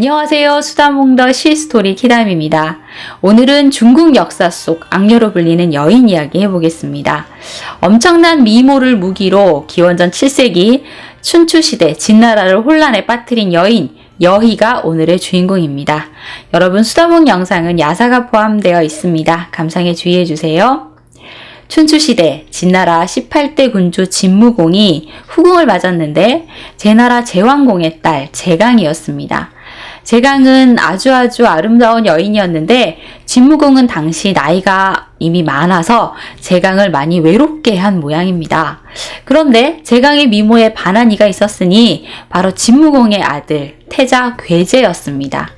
안녕하세요. 수다몽더 시스토리 키담입니다. 오늘은 중국 역사 속 악녀로 불리는 여인 이야기 해보겠습니다. 엄청난 미모를 무기로 기원전 7세기 춘추시대 진나라를 혼란에 빠뜨린 여인 여희가 오늘의 주인공입니다. 여러분 수다몽 영상은 야사가 포함되어 있습니다. 감상에 주의해주세요. 춘추시대 진나라 18대 군주 진무공이 후궁을 맞았는데 제나라 제왕공의 딸 제강이었습니다. 제강은 아주 아름다운 여인이었는데 진무공은 당시 나이가 이미 많아서 제강을 많이 외롭게 한 모양입니다. 그런데 제강의 미모에 반한 이가 있었으니 바로 진무공의 아들 태자 괴제였습니다.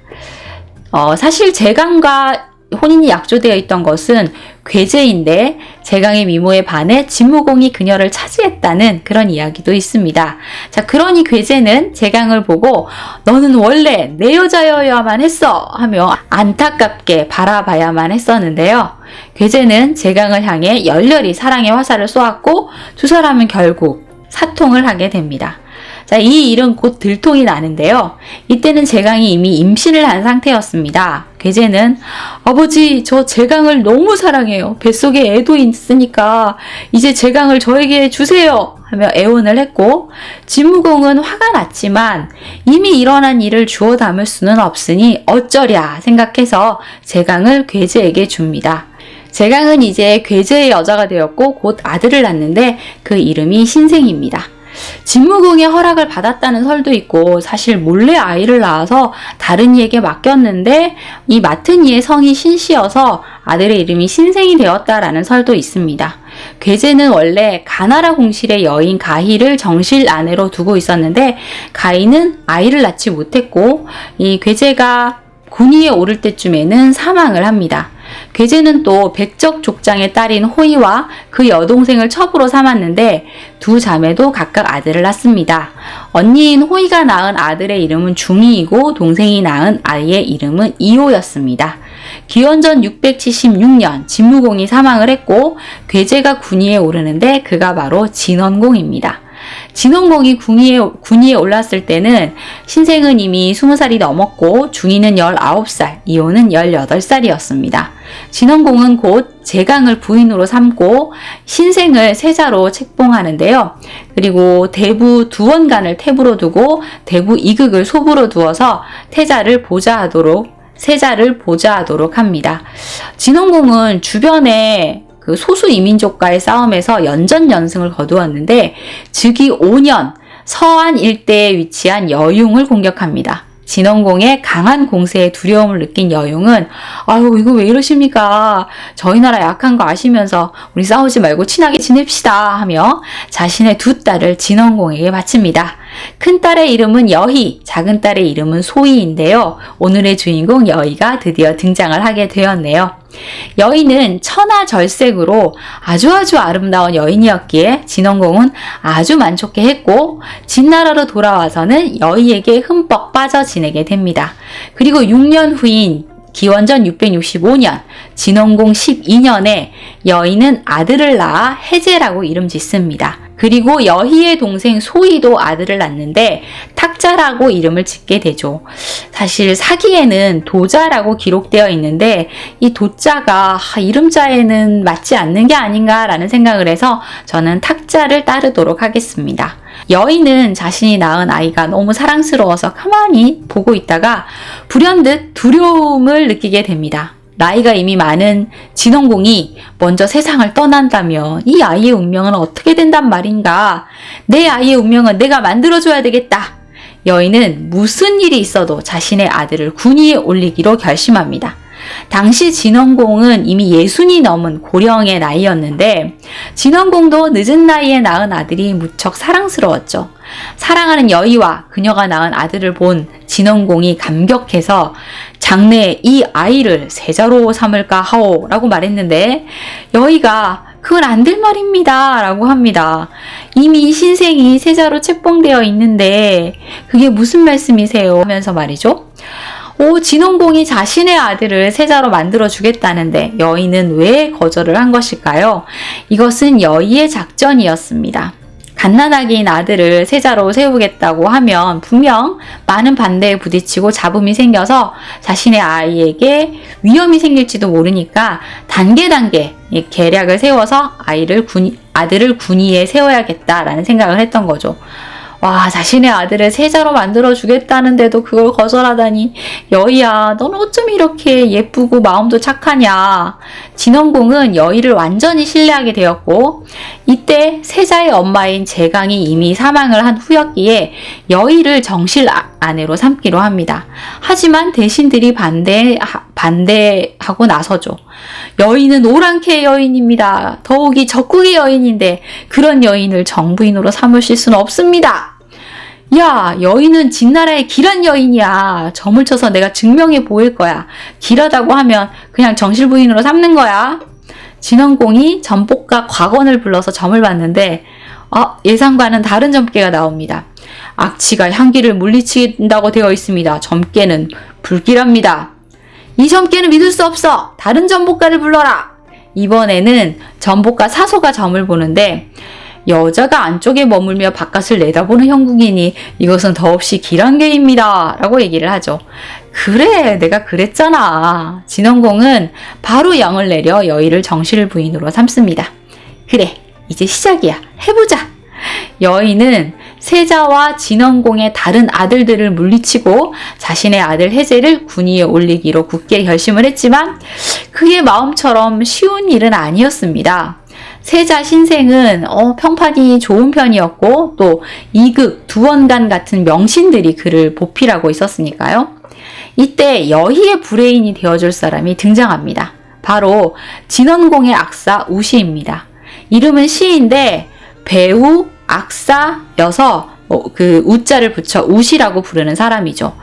사실 제강과 혼인이 약조되어 있던 것은 괴제인데 제강의 미모에 반해 진무공이 그녀를 차지했다는 그런 이야기도 있습니다. 자, 그러니 괴제는 제강을 보고 너는 원래 내 여자여야만 했어 하며 안타깝게 바라봐야만 했었는데요. 괴제는 제강을 향해 열렬히 사랑의 화살을 쏘았고 두 사람은 결국 사통을 하게 됩니다. 자, 이 일은 곧 들통이 나는데요. 이때는 제강이 이미 임신을 한 상태였습니다. 괴제는 아버지, 저 제강을 너무 사랑해요. 뱃속에 애도 있으니까 이제 제강을 저에게 주세요 하며 애원을 했고, 진무공은 화가 났지만 이미 일어난 일을 주워 담을 수는 없으니 어쩌랴 생각해서 제강을 괴제에게 줍니다. 제강은 이제 괴제의 여자가 되었고 곧 아들을 낳는데 그 이름이 신생입니다. 진무공의 허락을 받았다는 설도 있고 사실 몰래 아이를 낳아서 다른 이에게 맡겼는데 이 맡은 이의 성이 신씨여서 아들의 이름이 신생이 되었다라는 설도 있습니다. 괴제는 원래 가나라 공실의 여인 가희를 정실 아내로 두고 있었는데 가희는 아이를 낳지 못했고 이 괴제가 군위에 오를 때쯤에는 사망을 합니다. 괴제는 또 백적 족장의 딸인 호이와 그 여동생을 첩으로 삼았는데 두 자매도 각각 아들을 낳습니다. 언니인 호이가 낳은 아들의 이름은 중이이고 동생이 낳은 아이의 이름은 이호였습니다. 기원전 676년 진무공이 사망을 했고 괴제가 군위에 오르는데 그가 바로 진원공입니다. 진원공이 군위에 올랐을 때는 신생은 이미 20살이 넘었고 중이는 19살, 이호는 18살이었습니다. 진원공은 곧 제강을 부인으로 삼고 신생을 세자로 책봉하는데요. 그리고 대부 두원간을 태부로 두고 대부 이극을 소부로 두어서 세자를 보좌하도록 합니다. 진원공은 주변에 그 소수 이민족과의 싸움에서 연전연승을 거두었는데 즉위 5년 서안 일대에 위치한 여융을 공격합니다. 진원공의 강한 공세에 두려움을 느낀 여융은 아유, 이거 왜 이러십니까? 저희 나라 약한 거 아시면서 우리 싸우지 말고 친하게 지냅시다 하며 자신의 두 딸을 진원공에게 바칩니다. 큰 딸의 이름은 여희, 작은 딸의 이름은 소희인데요. 오늘의 주인공 여희가 드디어 등장을 하게 되었네요. 여희는 천하절색으로 아주 아름다운 여인이었기에 진원공은 아주 만족해 했고 진나라로 돌아와서는 여희에게 흠뻑 빠져 지내게 됩니다. 그리고 6년 후인 기원전 665년 진원공 12년에 여희는 아들을 낳아 해제라고 이름 짓습니다. 그리고 여희의 동생 소희도 아들을 낳는데 탁자라고 이름을 짓게 되죠. 사실 사기에는 도자라고 기록되어 있는데 이 도자가 이름자에는 맞지 않는 게 아닌가라는 생각을 해서 저는 탁자를 따르도록 하겠습니다. 여인은 자신이 낳은 아이가 너무 사랑스러워서 가만히 보고 있다가 불현듯 두려움을 느끼게 됩니다. 나이가 이미 많은 진원공이 먼저 세상을 떠난다면 이 아이의 운명은 어떻게 된단 말인가? 내 아이의 운명은 내가 만들어줘야 되겠다. 여인은 무슨 일이 있어도 자신의 아들을 군위에 올리기로 결심합니다. 당시 진원공은 이미 60이 넘은 고령의 나이였는데 진원공도 늦은 나이에 낳은 아들이 무척 사랑스러웠죠. 사랑하는 여희와 그녀가 낳은 아들을 본 진원공이 감격해서 장래에 이 아이를 세자로 삼을까 하오 라고 말했는데 여희가 그건 안 될 말입니다 라고 합니다. 이미 신생이 세자로 책봉되어 있는데 그게 무슨 말씀이세요 하면서 말이죠. 진원공이 자신의 아들을 세자로 만들어 주겠다는데 여희는 왜 거절을 한 것일까요? 이것은 여희의 작전이었습니다. 갓난아기인 아들을 세자로 세우겠다고 하면 분명 많은 반대에 부딪히고 잡음이 생겨서 자신의 아이에게 위험이 생길지도 모르니까 단계 이 계략을 세워서 아들을 군위에 세워야겠다라는 생각을 했던 거죠. 와, 자신의 아들을 세자로 만들어 주겠다는데도 그걸 거절하다니. 여의야, 넌 어쩜 이렇게 예쁘고 마음도 착하냐. 진원공은 여의를 완전히 신뢰하게 되었고, 이때 세자의 엄마인 제강이 이미 사망을 한 후였기에 여의를 정실 아내로 삼기로 합니다. 하지만 대신들이 반대하고 나서죠. 여의는 오랑캐 여인입니다. 더욱이 적국의 여인인데 그런 여인을 정부인으로 삼으실 수는 없습니다. 야, 여인은 진나라의 길한 여인이야. 점을 쳐서 내가 증명해 보일 거야. 길하다고 하면 그냥 정실부인으로 삼는 거야. 진원공이 전복과 곽원을 불러서 점을 봤는데 예상과는 다른 점괘가 나옵니다. 악취가 향기를 물리친다고 되어 있습니다. 점괘는 불길합니다. 이 점괘는 믿을 수 없어. 다른 전복가를 불러라. 이번에는 전복가 사소가 점을 보는데 여자가 안쪽에 머물며 바깥을 내다보는 형국이니 이것은 더없이 길한계입니다. 라고 얘기를 하죠. 그래, 내가 그랬잖아. 진원공은 바로 영을 내려 여의를 정실 부인으로 삼습니다. 그래, 이제 시작이야. 해보자. 여의는 세자와 진원공의 다른 아들들을 물리치고 자신의 아들 해제를 군위에 올리기로 굳게 결심을 했지만 그의 마음처럼 쉬운 일은 아니었습니다. 세자 신생은 평판이 좋은 편이었고 또 이극, 두원간 같은 명신들이 그를 보필하고 있었으니까요. 이때 여희의 불혜인이 되어줄 사람이 등장합니다. 바로 진원공의 악사 우시입니다. 이름은 시인데 배우, 악사여서 그 우자를 붙여 우시라고 부르는 사람이죠.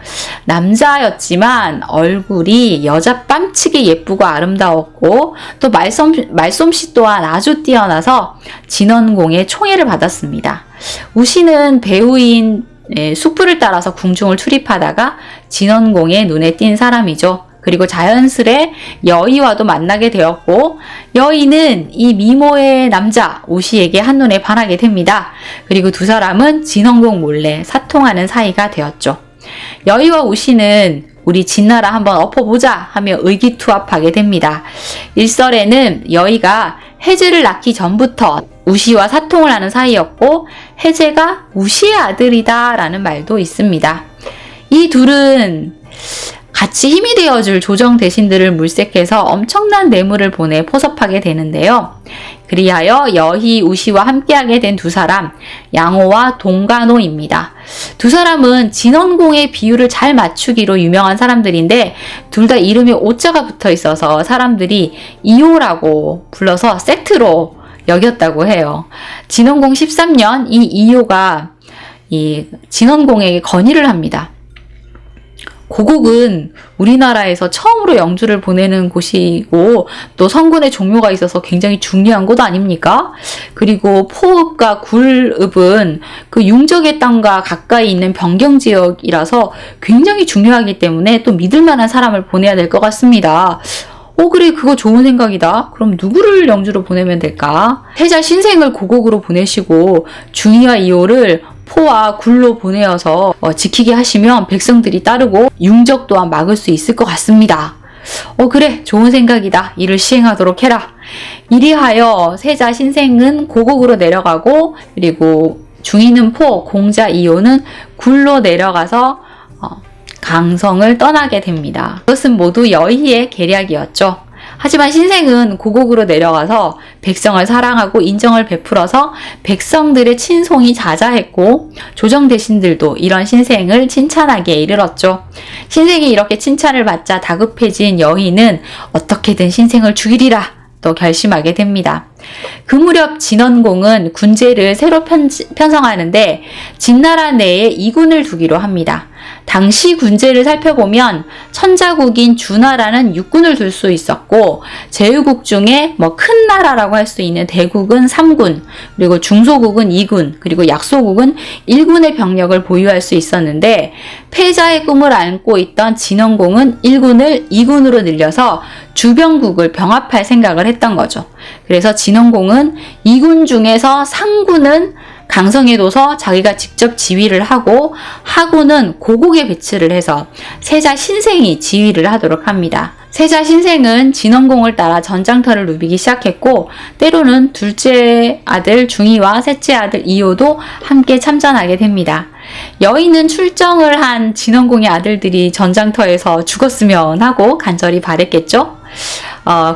남자였지만 얼굴이 여자 뺨치게 예쁘고 아름다웠고 또 말솜씨 또한 아주 뛰어나서 진원공의 총애를 받았습니다. 우시는 배우인 숙부를 따라서 궁중을 출입하다가 진원공의 눈에 띈 사람이죠. 그리고 자연스레 여의와도 만나게 되었고 여의는 이 미모의 남자 우시에게 한눈에 반하게 됩니다. 그리고 두 사람은 진원공 몰래 사통하는 사이가 되었죠. 여의와 우시는 우리 진나라 한번 엎어보자 하며 의기투합하게 됩니다. 일설에는 여의가 해제를 낳기 전부터 우시와 사통을 하는 사이였고 해제가 우시의 아들이다 라는 말도 있습니다. 이 둘은 같이 힘이 되어줄 조정 대신들을 물색해서 엄청난 뇌물을 보내 포섭하게 되는데요. 그리하여 여희, 우시와 함께하게 된 두 사람, 양호와 동간호입니다. 두 사람은 진원공의 비율을 잘 맞추기로 유명한 사람들인데 둘 다 이름에 오자가 붙어 있어서 사람들이 이호라고 불러서 세트로 여겼다고 해요. 진원공 13년 이 이호가 이 진원공에게 건의를 합니다. 고국은 우리나라에서 처음으로 영주를 보내는 곳이고 또 성군의 종묘가 있어서 굉장히 중요한 곳 아닙니까? 그리고 포읍과 굴읍은 그 융적의 땅과 가까이 있는 변경지역이라서 굉장히 중요하기 때문에 또 믿을 만한 사람을 보내야 될 것 같습니다. 그래, 그거 좋은 생각이다. 그럼 누구를 영주로 보내면 될까? 해자 신생을 고국으로 보내시고 중이와 이호를 포와 굴로 보내어서 지키게 하시면 백성들이 따르고 융적 또한 막을 수 있을 것 같습니다. 그래, 좋은 생각이다. 이를 시행하도록 해라. 이리하여 세자 신생은 고국으로 내려가고 그리고 중이는 포, 공자 이호는 굴로 내려가서 강성을 떠나게 됩니다. 이것은 모두 여의의 계략이었죠. 하지만 신생은 고국으로 내려가서 백성을 사랑하고 인정을 베풀어서 백성들의 친송이 자자했고 조정 대신들도 이런 신생을 칭찬하기에 이르렀죠. 신생이 이렇게 칭찬을 받자 다급해진 여의는 어떻게든 신생을 죽이리라 또 결심하게 됩니다. 그 무렵 진원공은 군제를 새로 편성하는데 진나라 내에 2군을 두기로 합니다. 당시 군제를 살펴보면 천자국인 주나라는 6군을 둘 수 있었고 제후국 중에 큰 나라라고 할 수 있는 대국은 3군, 그리고 중소국은 2군, 그리고 약소국은 1군의 병력을 보유할 수 있었는데 패자의 꿈을 안고 있던 진원공은 1군을 2군으로 늘려서 주병국을 병합할 생각을 했던 거죠. 그래서 진원공은 2군 중에서 상군은 강성에 둬서 자기가 직접 지휘를 하고 하고는 고국에 배치를 해서 세자 신생이 지휘를 하도록 합니다. 세자 신생은 진원공을 따라 전장터를 누비기 시작했고 때로는 둘째 아들 중이와 셋째 아들 이호도 함께 참전하게 됩니다. 여인은 출정을 한 진원공의 아들들이 전장터에서 죽었으면 하고 간절히 바랬겠죠.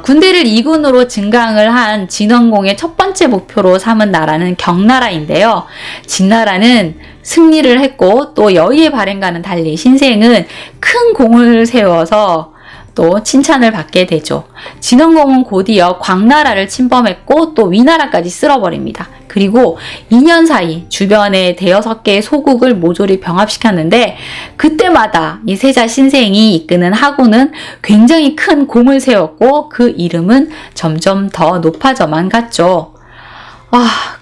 군대를 2군으로 증강을 한 진원공의 첫 번째 목표로 삼은 나라는 경나라인데요. 진나라는 승리를 했고 또 여의의 발행과는 달리 신생은 큰 공을 세워서 또 칭찬을 받게 되죠. 진원공은 곧이어 광나라를 침범했고 또 위나라까지 쓸어버립니다. 그리고 2년 사이 주변에 대여섯 개의 소국을 모조리 병합시켰는데 그때마다 이 세자 신생이 이끄는 하고는 굉장히 큰 공을 세웠고 그 이름은 점점 더 높아져만 갔죠.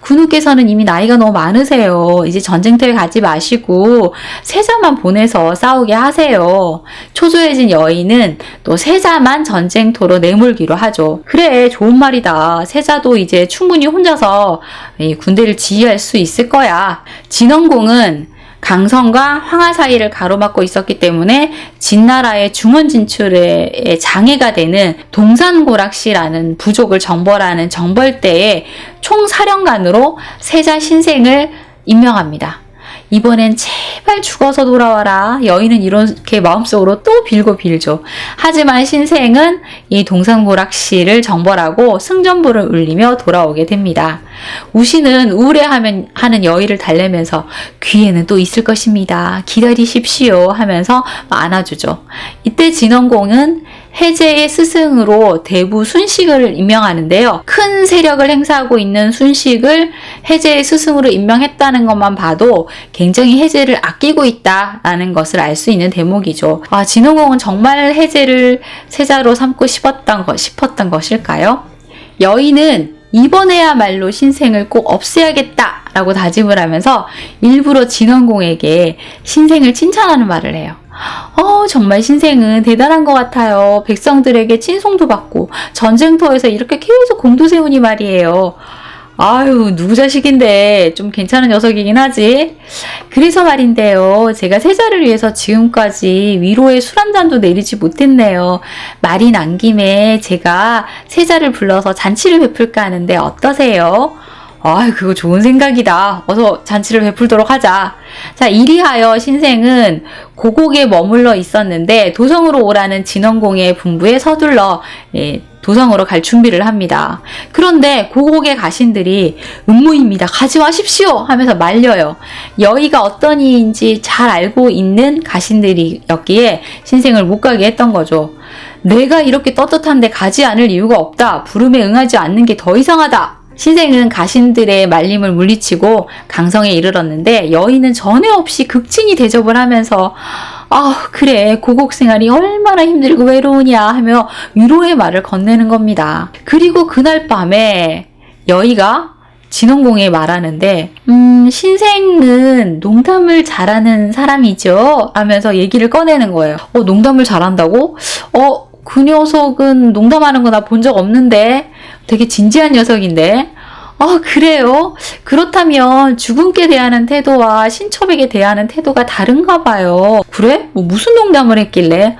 군우께서는 이미 나이가 너무 많으세요. 이제 전쟁터에 가지 마시고 세자만 보내서 싸우게 하세요. 초조해진 여인은 또 세자만 전쟁터로 내몰기로 하죠. 그래, 좋은 말이다. 세자도 이제 충분히 혼자서 이 군대를 지휘할 수 있을 거야. 진원공은 강성과 황하 사이를 가로막고 있었기 때문에 진나라의 중원 진출에 장애가 되는 동산고락시라는 부족을 정벌하는 정벌대의 총사령관으로 세자 신생을 임명합니다. 이번엔 제발 죽어서 돌아와라. 여인은 이렇게 마음속으로 또 빌죠. 하지만 신생은 이 동산고락시를 정벌하고 승전부를 울리며 돌아오게 됩니다. 우시는 우울해하는 여인을 달래면서 귀에는 또 있을 것입니다. 기다리십시오 하면서 안아주죠. 이때 진원공은 해제의 스승으로 대부 순식을 임명하는데요. 큰 세력을 행사하고 있는 순식을 해제의 스승으로 임명했다는 것만 봐도 굉장히 해제를 아끼고 있다라는 것을 알 수 있는 대목이죠. 진원공은 정말 해제를 세자로 삼고 싶었던 것일까요? 여인은 이번에야말로 신생을 꼭 없애야겠다라고 다짐을 하면서 일부러 진원공에게 신생을 칭찬하는 말을 해요. 정말 신생은 대단한 것 같아요. 백성들에게 칭송도 받고 전쟁터에서 이렇게 계속 공도 세우니 말이에요. 아유, 누구 자식인데 좀 괜찮은 녀석이긴 하지. 그래서 말인데요. 제가 세자를 위해서 지금까지 위로의 술 한 잔도 내리지 못했네요. 말이 난 김에 제가 세자를 불러서 잔치를 베풀까 하는데 어떠세요? 그거 좋은 생각이다. 어서 잔치를 베풀도록 하자. 자, 이리하여 신생은 고국에 머물러 있었는데 도성으로 오라는 진원공의 분부에 서둘러 도성으로 갈 준비를 합니다. 그런데 고국의 가신들이 음모입니다. 가지 마십시오 하면서 말려요. 여의가 어떤 이인지 잘 알고 있는 가신들이었기에 신생을 못 가게 했던 거죠. 내가 이렇게 떳떳한데 가지 않을 이유가 없다. 부름에 응하지 않는 게 더 이상하다. 신생은 가신들의 말림을 물리치고 강성에 이르렀는데 여인은 전에 없이 극진히 대접을 하면서 그래, 고국 생활이 얼마나 힘들고 외로우냐 하며 위로의 말을 건네는 겁니다. 그리고 그날 밤에 여의가 진원공에 말하는데 신생은 농담을 잘하는 사람이죠 하면서 얘기를 꺼내는 거예요. 농담을 잘한다고? 그 녀석은 농담하는 거 나 본 적 없는데 되게 진지한 녀석인데 그래요? 그렇다면 주군께 대하는 태도와 신첩에게 대하는 태도가 다른가 봐요. 그래? 무슨 농담을 했길래?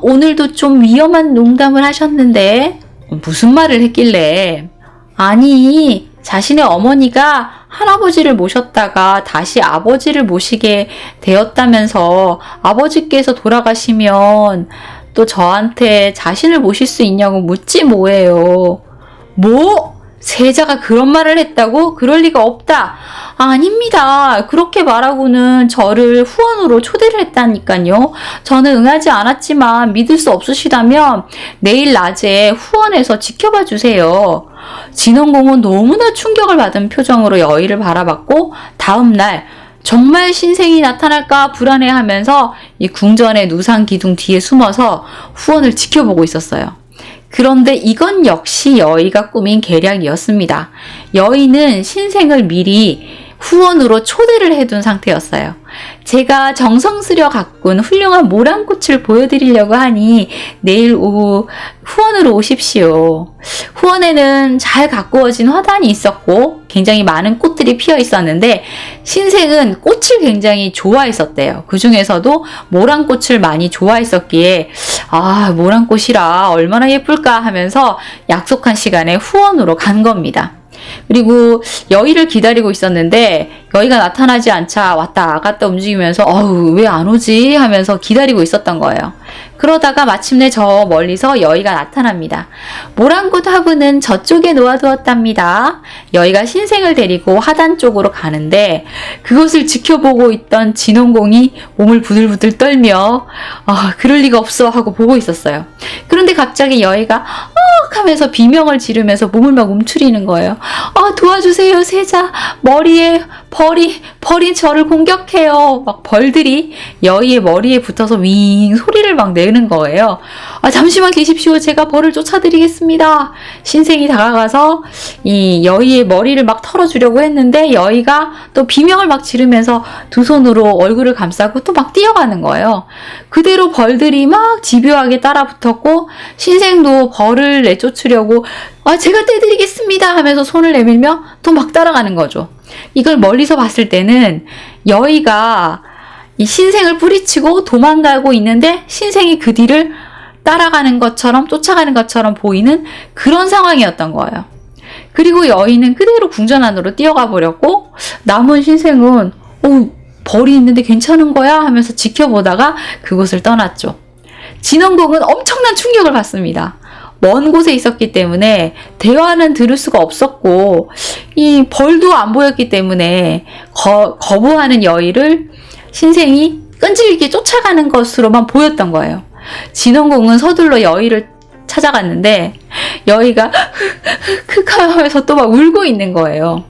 오늘도 좀 위험한 농담을 하셨는데 무슨 말을 했길래? 아니, 자신의 어머니가 할아버지를 모셨다가 다시 아버지를 모시게 되었다면서 아버지께서 돌아가시면 또 저한테 자신을 모실 수 있냐고 묻지 뭐예요. 뭐? 세자가 그런 말을 했다고? 그럴 리가 없다. 아닙니다. 그렇게 말하고는 저를 후원으로 초대를 했다니까요. 저는 응하지 않았지만 믿을 수 없으시다면 내일 낮에 후원해서 지켜봐 주세요. 진원공은 너무나 충격을 받은 표정으로 여의를 바라봤고 다음날 정말 신생이 나타날까 불안해하면서 이 궁전의 누상 기둥 뒤에 숨어서 후원을 지켜보고 있었어요. 그런데 이건 역시 여의가 꾸민 계략이었습니다. 여의는 신생을 미리 후원으로 초대를 해둔 상태였어요. 제가 정성 들여 가꾼 훌륭한 모란꽃을 보여드리려고 하니 내일 오후 후원으로 오십시오. 후원에는 잘 가꾸어진 화단이 있었고 굉장히 많은 꽃들이 피어 있었는데 신생은 꽃을 굉장히 좋아했었대요. 그 중에서도 모란꽃을 많이 좋아했었기에 모란꽃이라 얼마나 예쁠까 하면서 약속한 시간에 후원으로 간 겁니다. 그리고 여의를 기다리고 있었는데 여의가 나타나지 않자 왔다 갔다 움직이면서 왜 안 오지 하면서 기다리고 있었던 거예요. 그러다가 마침내 저 멀리서 여의가 나타납니다. 모란꽃 화분은 저쪽에 놓아두었답니다. 여의가 신생을 데리고 하단 쪽으로 가는데 그것을 지켜보고 있던 진원공이 몸을 부들부들 떨며 그럴 리가 없어 하고 보고 있었어요. 그런데 갑자기 여의가 하면서 비명을 지르면서 몸을 막 움츠리는 거예요. 도와주세요, 세자. 머리에 벌이 저를 공격해요. 막 벌들이 여의의 머리에 붙어서 윙 소리를 막 내는 거예요. 잠시만 계십시오. 제가 벌을 쫓아드리겠습니다. 신생이 다가가서 이 여의의 머리를 막 털어주려고 했는데 여의가 또 비명을 막 지르면서 두 손으로 얼굴을 감싸고 또 막 뛰어가는 거예요. 그대로 벌들이 막 집요하게 따라붙었고 신생도 벌을 내쫓으려고 제가 떼드리겠습니다 하면서 손을 내밀며 또 막 따라가는 거죠. 이걸 멀리서 봤을 때는 여의가 이 신생을 뿌리치고 도망가고 있는데 신생이 그 뒤를 따라가는 것처럼 쫓아가는 것처럼 보이는 그런 상황이었던 거예요. 그리고 여의는 그대로 궁전 안으로 뛰어가 버렸고 남은 신생은 벌이 있는데 괜찮은 거야 하면서 지켜보다가 그곳을 떠났죠. 진원공은 엄청난 충격을 받습니다. 먼 곳에 있었기 때문에 대화는 들을 수가 없었고 이 벌도 안 보였기 때문에 거부하는 여의를 신생이 끈질기게 쫓아가는 것으로만 보였던 거예요. 진원공은 서둘러 여의를 찾아갔는데 여의가 하면서 또 막 울고 있는 거예요.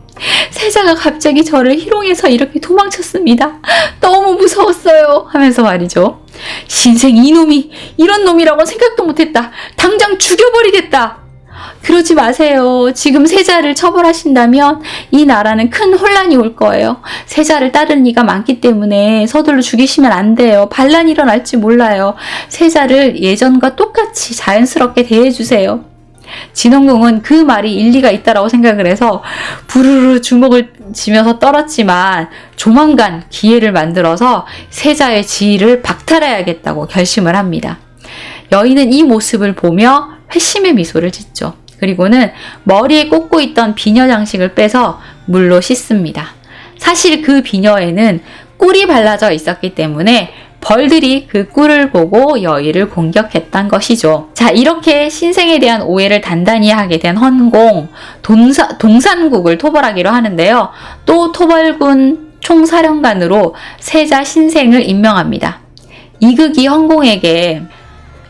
세자가 갑자기 저를 희롱해서 이렇게 도망쳤습니다. 너무 무서웠어요 하면서 말이죠. 신생 이놈이 이런 놈이라고는 생각도 못했다. 당장 죽여버리겠다. 그러지 마세요. 지금 세자를 처벌하신다면 이 나라는 큰 혼란이 올 거예요. 세자를 따르는 이가 많기 때문에 서둘러 죽이시면 안 돼요. 반란이 일어날지 몰라요. 세자를 예전과 똑같이 자연스럽게 대해주세요. 진원공은 그 말이 일리가 있다라고 생각을 해서 부르르 주먹을 쥐면서 떨었지만 조만간 기회를 만들어서 세자의 지위를 박탈해야겠다고 결심을 합니다. 여의는 이 모습을 보며 회심의 미소를 짓죠. 그리고는 머리에 꽂고 있던 비녀 장식을 빼서 물로 씻습니다. 사실 그 비녀에는 꿀이 발라져 있었기 때문에 벌들이 그 꿀을 보고 여의를 공격했던 것이죠. 자, 이렇게 신생에 대한 오해를 단단히 하게 된 헌공, 동산국을 토벌하기로 하는데요. 또 토벌군 총사령관으로 세자 신생을 임명합니다. 이극이 헌공에게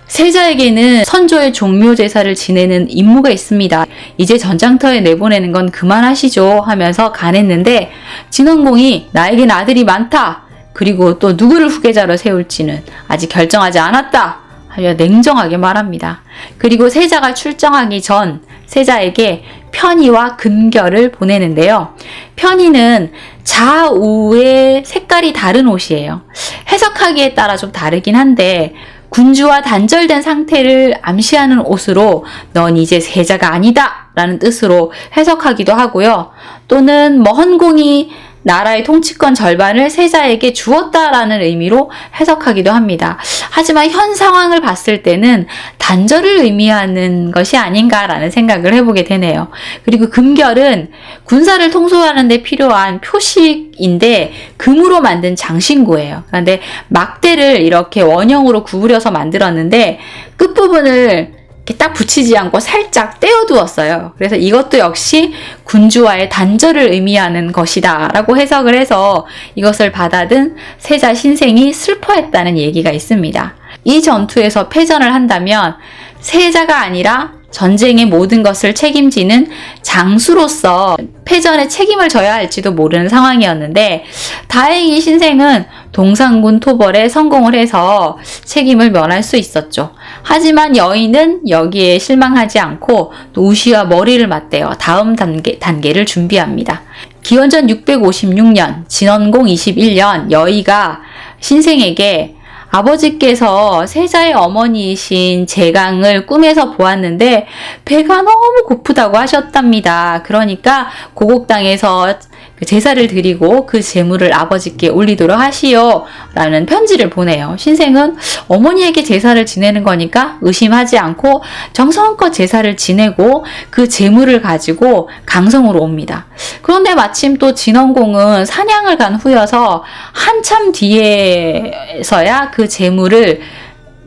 세자에게는 선조의 종묘 제사를 지내는 임무가 있습니다. 이제 전장터에 내보내는 건 그만하시죠 하면서 간했는데 진원공이 나에겐 아들이 많다. 그리고 또 누구를 후계자로 세울지는 아직 결정하지 않았다 하여 냉정하게 말합니다. 그리고 세자가 출정하기 전 세자에게 편의와 금결을 보내는데요. 편의는 좌우의 색깔이 다른 옷이에요. 해석하기에 따라 좀 다르긴 한데 군주와 단절된 상태를 암시하는 옷으로 넌 이제 세자가 아니다 라는 뜻으로 해석하기도 하고요. 또는 헌공이 나라의 통치권 절반을 세자에게 주었다라는 의미로 해석하기도 합니다. 하지만 현 상황을 봤을 때는 단절을 의미하는 것이 아닌가라는 생각을 해보게 되네요. 그리고 금결은 군사를 통솔하는 데 필요한 표식인데 금으로 만든 장신구예요. 그런데 막대를 이렇게 원형으로 구부려서 만들었는데 끝부분을 이렇게 딱 붙이지 않고 살짝 떼어두었어요. 그래서 이것도 역시 군주와의 단절을 의미하는 것이다 라고 해석을 해서 이것을 받아든 세자 신생이 슬퍼했다는 얘기가 있습니다. 이 전투에서 패전을 한다면 세자가 아니라 전쟁의 모든 것을 책임지는 장수로서 패전에 책임을 져야 할지도 모르는 상황이었는데 다행히 신생은 동산군 토벌에 성공을 해서 책임을 면할 수 있었죠. 하지만 여의는 여기에 실망하지 않고 또 우시와 머리를 맞대어 다음 단계를 준비합니다. 기원전 656년 진원공 21년 여의가 신생에게 아버지께서 세자의 어머니이신 제강을 꿈에서 보았는데 배가 너무 고프다고 하셨답니다. 그러니까 고곡당에서 제사를 드리고 그 제물을 아버지께 올리도록 하시오 라는 편지를 보내요. 신생은 어머니에게 제사를 지내는 거니까 의심하지 않고 정성껏 제사를 지내고 그 제물을 가지고 강성으로 옵니다. 그런데 마침 또 진원공은 사냥을 간 후여서 한참 뒤에서야 그 제물을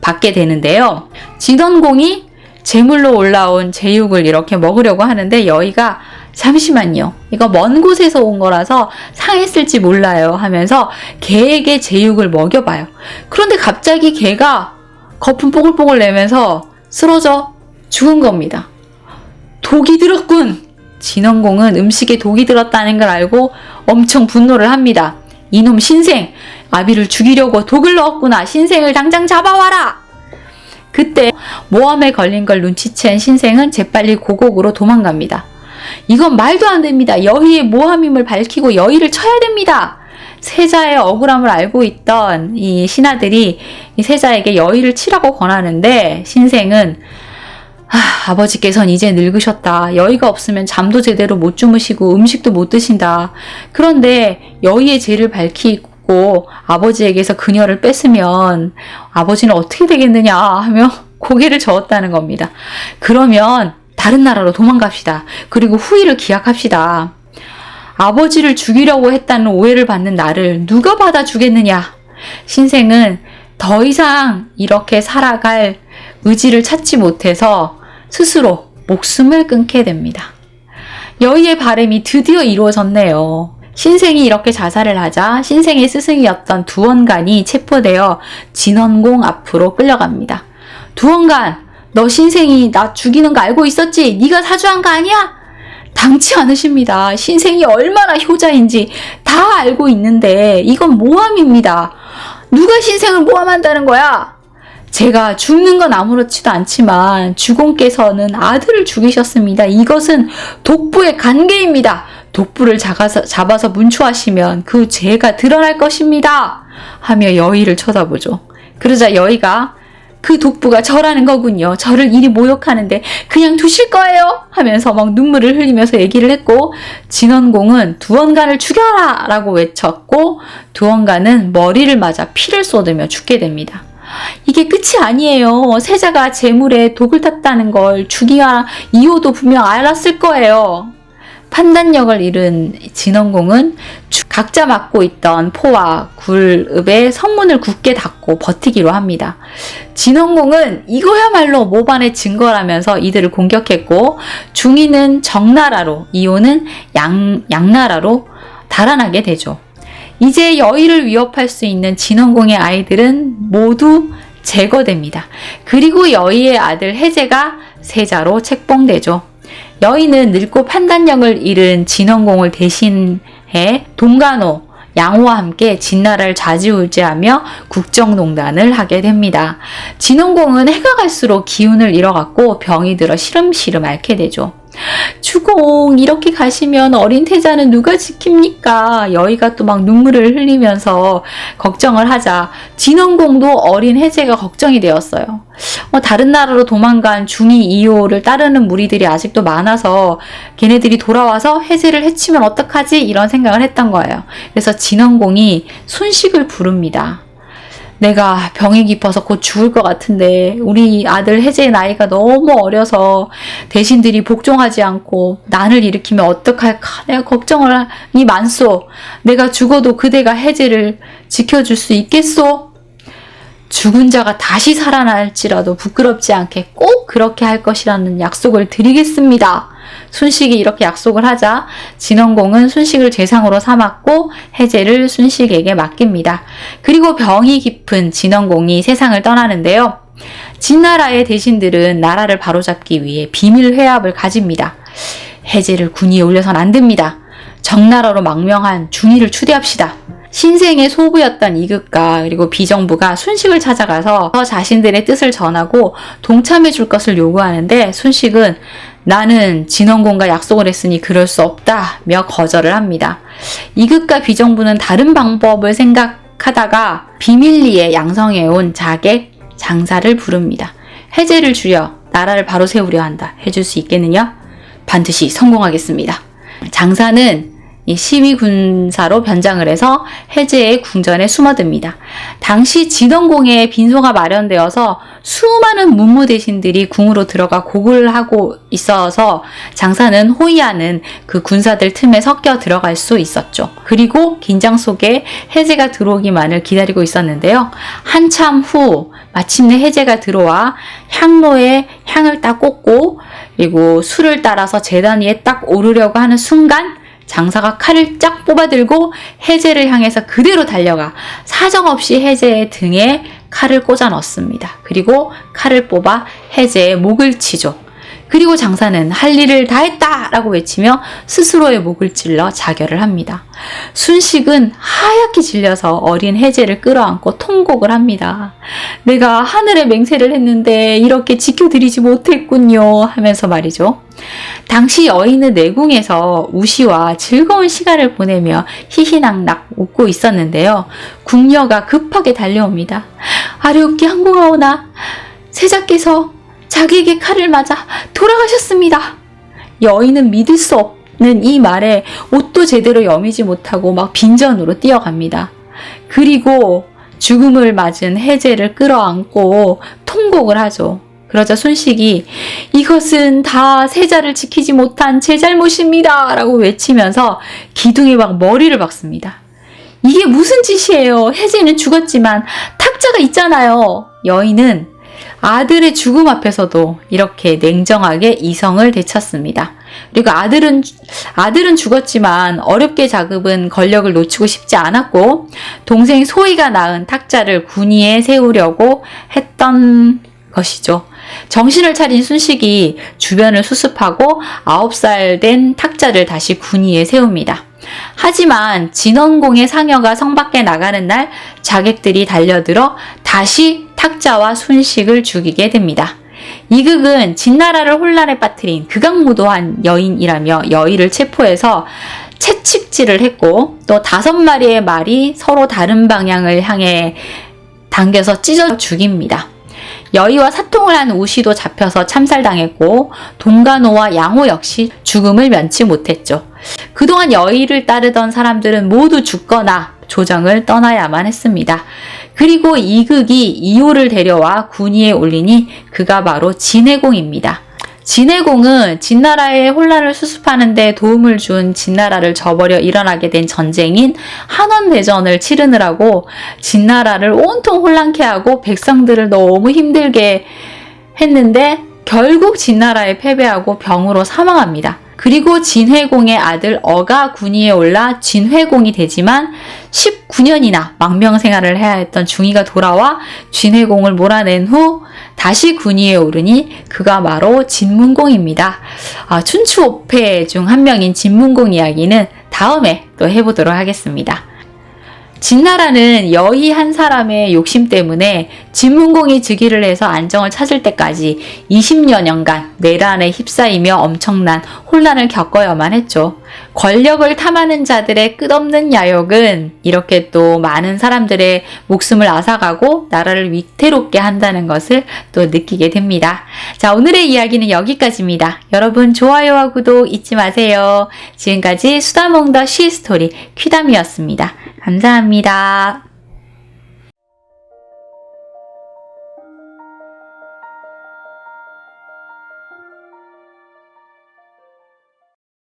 받게 되는데요. 진원공이 제물로 올라온 제육을 이렇게 먹으려고 하는데 여의가 잠시만요. 이거 먼 곳에서 온 거라서 상했을지 몰라요 하면서 개에게 제육을 먹여봐요. 그런데 갑자기 개가 거품 뽀글뽀글 내면서 쓰러져 죽은 겁니다. 독이 들었군! 진원공은 음식에 독이 들었다는 걸 알고 엄청 분노를 합니다. 이놈 신생! 아비를 죽이려고 독을 넣었구나. 신생을 당장 잡아와라! 그때 모함에 걸린 걸 눈치챈 신생은 재빨리 고곡으로 도망갑니다. 이건 말도 안 됩니다. 여희의 모함임을 밝히고 여희를 쳐야 됩니다. 세자의 억울함을 알고 있던 이 신하들이 이 세자에게 여희를 치라고 권하는데 신생은 아버지께서는 이제 늙으셨다. 여희가 없으면 잠도 제대로 못 주무시고 음식도 못 드신다. 그런데 여희의 죄를 밝히고 아버지에게서 그녀를 뺐으면 아버지는 어떻게 되겠느냐 하며 고개를 저었다는 겁니다. 그러면 다른 나라로 도망갑시다. 그리고 후일을 기약합시다. 아버지를 죽이려고 했다는 오해를 받는 나를 누가 받아주겠느냐. 신생은 더 이상 이렇게 살아갈 의지를 찾지 못해서 스스로 목숨을 끊게 됩니다. 여의의 바람이 드디어 이루어졌네요. 신생이 이렇게 자살을 하자 신생의 스승이었던 두원간이 체포되어 진원공 앞으로 끌려갑니다. 두원간! 너 신생이 나 죽이는 거 알고 있었지? 네가 사주한 거 아니야? 당치 않으십니다. 신생이 얼마나 효자인지 다 알고 있는데 이건 모함입니다. 누가 신생을 모함한다는 거야? 제가 죽는 건 아무렇지도 않지만 주공께서는 아들을 죽이셨습니다. 이것은 독부의 관계입니다. 독부를 잡아서 문초하시면 그 죄가 드러날 것입니다. 하며 여의를 쳐다보죠. 그러자 여의가 그 독부가 저라는 거군요. 저를 이리 모욕하는데 그냥 두실 거예요? 하면서 막 눈물을 흘리면서 얘기를 했고 진원공은 두원간을 죽여라! 라고 외쳤고 두원간은 머리를 맞아 피를 쏟으며 죽게 됩니다. 이게 끝이 아니에요. 세자가 제물에 독을 탔다는 걸 주기와 이호도 분명 알았을 거예요. 판단력을 잃은 진원공은 각자 맡고 있던 포와 굴읍의 성문을 굳게 닫고 버티기로 합니다. 진원공은 이거야말로 모반의 증거라면서 이들을 공격했고 중이는 정나라로, 이호는 양나라로 달아나게 되죠. 이제 여의를 위협할 수 있는 진원공의 아이들은 모두 제거됩니다. 그리고 여의의 아들 해제가 세자로 책봉되죠. 여의는 늙고 판단력을 잃은 진원공을 대신해 동간호, 양호와 함께 진나라를 좌지우지하며 국정농단을 하게 됩니다. 진원공은 해가 갈수록 기운을 잃어갔고 병이 들어 시름시름 앓게 되죠. 주공 이렇게 가시면 어린 태자는 누가 지킵니까? 여의가 또 막 눈물을 흘리면서 걱정을 하자 진원공도 어린 해제가 걱정이 되었어요. 다른 나라로 도망간 중이 이호를 따르는 무리들이 아직도 많아서 걔네들이 돌아와서 해제를 해치면 어떡하지? 이런 생각을 했던 거예요. 그래서 진원공이 순식을 부릅니다. 내가 병이 깊어서 곧 죽을 것 같은데 우리 아들 해제의 나이가 너무 어려서 대신들이 복종하지 않고 난을 일으키면 어떡할까? 내가 걱정이 많소. 내가 죽어도 그대가 해제를 지켜줄 수 있겠소? 죽은 자가 다시 살아날지라도 부끄럽지 않게 꼭 그렇게 할 것이라는 약속을 드리겠습니다. 순식이 이렇게 약속을 하자 진원공은 순식을 재상으로 삼았고 해제를 순식에게 맡깁니다. 그리고 병이 깊은 진원공이 세상을 떠나는데요. 진나라의 대신들은 나라를 바로잡기 위해 비밀 회합을 가집니다. 해제를 군위에 올려선 안 됩니다. 정나라로 망명한 중의를 추대합시다. 신생의 소부였던 이극과 그리고 비정부가 순식을 찾아가서 자신들의 뜻을 전하고 동참해 줄 것을 요구하는데 순식은 나는 진원공과 약속을 했으니 그럴 수 없다며 거절을 합니다. 이극과 비정부는 다른 방법을 하다가 비밀리에 양성해온 자객 장사를 부릅니다. 해제를 줄여 나라를 바로 세우려 한다. 해줄 수 있겠느냐? 반드시 성공하겠습니다. 장사는 이 시위 군사로 변장을 해서 해제의 궁전에 숨어듭니다. 당시 진원공에 빈소가 마련되어서 수많은 문무 대신들이 궁으로 들어가 곡을 하고 있어서 장사는 호위하는 그 군사들 틈에 섞여 들어갈 수 있었죠. 그리고 긴장 속에 해제가 들어오기만을 기다리고 있었는데요. 한참 후 마침내 해제가 들어와 향로에 향을 딱 꽂고 그리고 술을 따라서 제단 위에 딱 오르려고 하는 순간 장사가 칼을 쫙 뽑아들고 해제를 향해서 그대로 달려가 사정없이 해제의 등에 칼을 꽂아 넣습니다. 그리고 칼을 뽑아 해제의 목을 치죠. 그리고 장사는 할 일을 다 했다! 라고 외치며 스스로의 목을 찔러 자결을 합니다. 순식은 하얗게 질려서 어린 해제를 끌어안고 통곡을 합니다. 내가 하늘에 맹세를 했는데 이렇게 지켜드리지 못했군요 하면서 말이죠. 당시 여인은 내궁에서 우시와 즐거운 시간을 보내며 희희낙낙 웃고 있었는데요. 궁녀가 급하게 달려옵니다. 아뢰옵기 항공하오나 세자께서 자기에게 칼을 맞아 돌아가셨습니다. 여인은 믿을 수 없는 이 말에 옷도 제대로 여미지 못하고 막 빈전으로 뛰어갑니다. 그리고 죽음을 맞은 해제를 끌어안고 통곡을 하죠. 그러자 순식이 이것은 다 세자를 지키지 못한 제 잘못입니다 라고 외치면서 기둥에 막 머리를 박습니다. 이게 무슨 짓이에요? 해제는 죽었지만 탁자가 있잖아요. 여인은 아들의 죽음 앞에서도 이렇게 냉정하게 이성을 되찾습니다. 그리고 아들은 죽었지만 어렵게 잡은 권력을 놓치고 싶지 않았고 동생 소희가 낳은 탁자를 군위에 세우려고 했던 것이죠. 정신을 차린 순식이 주변을 수습하고 9살 된 탁자를 다시 군위에 세웁니다. 하지만 진원공의 상여가 성 밖에 나가는 날 자객들이 달려들어 다시 탁자와 순식을 죽이게 됩니다. 이극은 진나라를 혼란에 빠뜨린 극악무도한 여인이라며 여의를 체포해서 채찍질을 했고 또 5마리의 말이 서로 다른 방향을 향해 당겨서 찢어 죽입니다. 여의와 사통을 한 우시도 잡혀서 참살당했고 동간호와 양호 역시 죽음을 면치 못했죠. 그동안 여의를 따르던 사람들은 모두 죽거나 조정을 떠나야만 했습니다. 그리고 이극이 이호를 데려와 군위에 올리니 그가 바로 진해공입니다. 진해공은 진나라의 혼란을 수습하는 데 도움을 준 진나라를 저버려 일어나게 된 전쟁인 한원대전을 치르느라고 진나라를 온통 혼란케 하고 백성들을 너무 힘들게 했는데 결국 진나라에 패배하고 병으로 사망합니다. 그리고 진회공의 아들 어가 군위에 올라 진회공이 되지만 19년이나 망명생활을 해야 했던 중이가 돌아와 진회공을 몰아낸 후 다시 군위에 오르니 그가 바로 진문공입니다. 춘추5패 중 한 명인 진문공 이야기는 다음에 또 해보도록 하겠습니다. 진나라는 여의 한 사람의 욕심 때문에 진문공이 즉위를 해서 안정을 찾을 때까지 20여 년간 내란에 휩싸이며 엄청난 혼란을 겪어야만 했죠. 권력을 탐하는 자들의 끝없는 야욕은 이렇게 또 많은 사람들의 목숨을 앗아가고 나라를 위태롭게 한다는 것을 또 느끼게 됩니다. 자, 오늘의 이야기는 여기까지입니다. 여러분 좋아요와 구독 잊지 마세요. 지금까지 수다몽더 시스토리 퀴담이었습니다. 감사합니다.